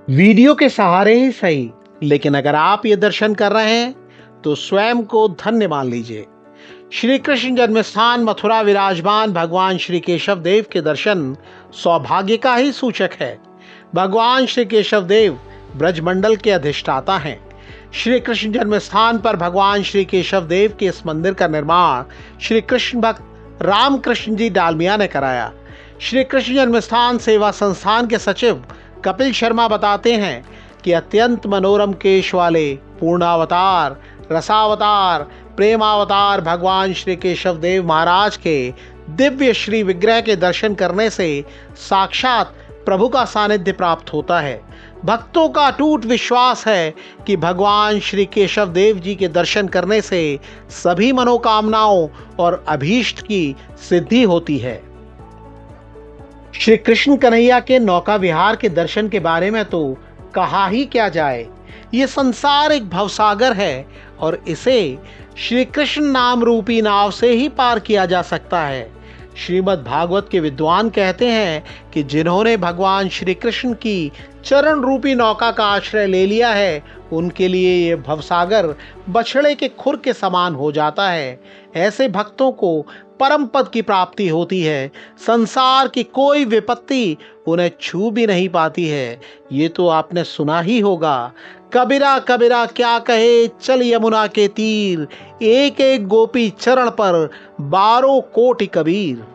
Video के सहारे ही सही, लेकिन अगर आप ये दर्शन कर रहे हैं तो स्वयं को धन्य मान लीजिए। श्री कृष्ण जन्म स्थान मथुरा विराजमान भगवान श्री केशव देव के दर्शन सौभाग्य का ही सूचक है। भगवान श्री केशव देव ब्रजमंडल के अधिष्ठाता हैं। श्री कृष्ण जन्म स्थान पर भगवान श्री केशव देव के इस मंदिर का निर्माण श्री कृष्ण भक्त रामकृष्ण जी डालमिया ने कराया। श्री कृष्ण जन्म स्थान सेवा संस्थान के सचिव कपिल शर्मा बताते हैं कि अत्यंत मनोरम केश वाले पूर्णावतार, रसावतार, प्रेमावतार भगवान श्री केशव देव महाराज के दिव्य श्री विग्रह के दर्शन करने से साक्षात प्रभु का सानिध्य प्राप्त होता है। भक्तों का अटूट विश्वास है कि भगवान श्री केशव देव जी के दर्शन करने से सभी मनोकामनाओं और अभीष्ट की सिद्धि होती है। श्री कृष्ण कन्हैया के नौका विहार के दर्शन के बारे में तो कहा ही क्या जाए। ये संसार एक भवसागर है और इसे श्री कृष्ण नाम रूपी नाव से ही पार किया जा सकता है। श्रीमद् भागवत के विद्वान कहते हैं कि जिन्होंने भगवान श्री कृष्ण की चरण रूपी नौका का आश्रय ले लिया है, उनके लिए ये भवसागर बछड़े के खुर के समान हो जाता है। ऐसे भक्तों को परम पद की प्राप्ति होती है। संसार की कोई विपत्ति उन्हें छू भी नहीं पाती है। ये तो आपने सुना ही होगा, कबीरा कबीरा क्या कहे चल यमुना के तीर, एक एक गोपी चरण पर 12 कोटि कबीर।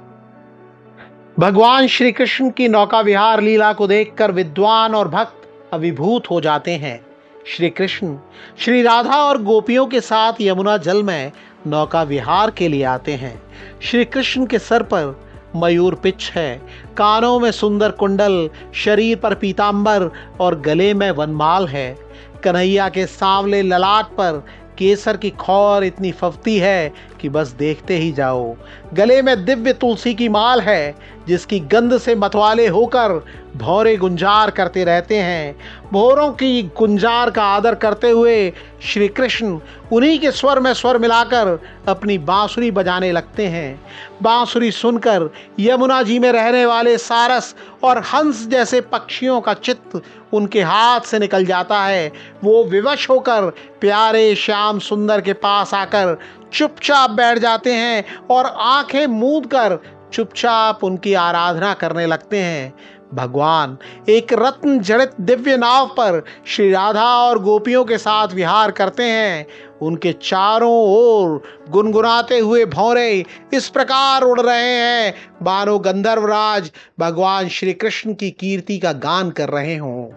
भगवान श्री कृष्ण की नौका विहार लीला को देखकर विद्वान और भक्त अभिभूत हो जाते हैं। श्री कृष्ण श्री राधा और गोपियों के साथ यमुना जल में नौका विहार के लिए आते हैं। श्री कृष्ण के सर पर मयूर पिच्छ है, कानों में सुंदर कुंडल, शरीर पर पीतांबर और गले में वनमाल है। कन्हैया के सांवले ललाट पर केसर की खौर इतनी फफती है कि बस देखते ही जाओ। गले में दिव्य तुलसी की माल है, जिसकी गंध से मतवाले होकर भौरे गुंजार करते रहते हैं। भौरों की गुंजार का आदर करते हुए श्री कृष्ण उन्हीं के स्वर में स्वर मिलाकर अपनी बांसुरी बजाने लगते हैं। बांसुरी सुनकर यमुना जी में रहने वाले सारस और हंस जैसे पक्षियों का चित्त उनके हाथ से निकल जाता है। वो विवश होकर प्यारे श्याम सुंदर के पास आकर चुपचाप बैठ जाते हैं और आंखें मूंद कर चुपचाप उनकी आराधना करने लगते हैं। भगवान एक रत्न जड़ित दिव्य नाव पर श्री राधा और गोपियों के साथ विहार करते हैं। उनके चारों ओर गुनगुनाते हुए भौरे इस प्रकार उड़ रहे हैं मानो गंधर्वराज भगवान श्री कृष्ण की कीर्ति का गान कर रहे हों।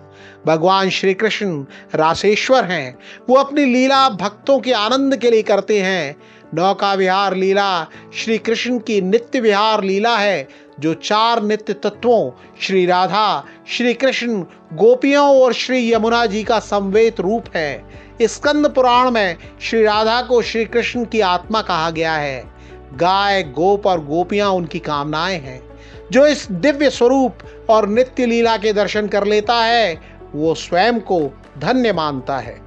भगवान श्री कृष्ण रासेश्वर हैं। वो अपनी लीला भक्तों के आनंद के लिए करते हैं। नौका विहार लीला श्री कृष्ण की नित्य विहार लीला है, जो 4 नित्य तत्वों श्री राधा, श्री कृष्ण, गोपियों और श्री यमुना जी का समवेत रूप है। स्कंद पुराण में श्री राधा को श्री कृष्ण की आत्मा कहा गया है। गाय, गोप और गोपियां उनकी कामनाएं हैं। जो इस दिव्य स्वरूप और नित्य लीला के दर्शन कर लेता है, वो स्वयं को धन्य मानता है।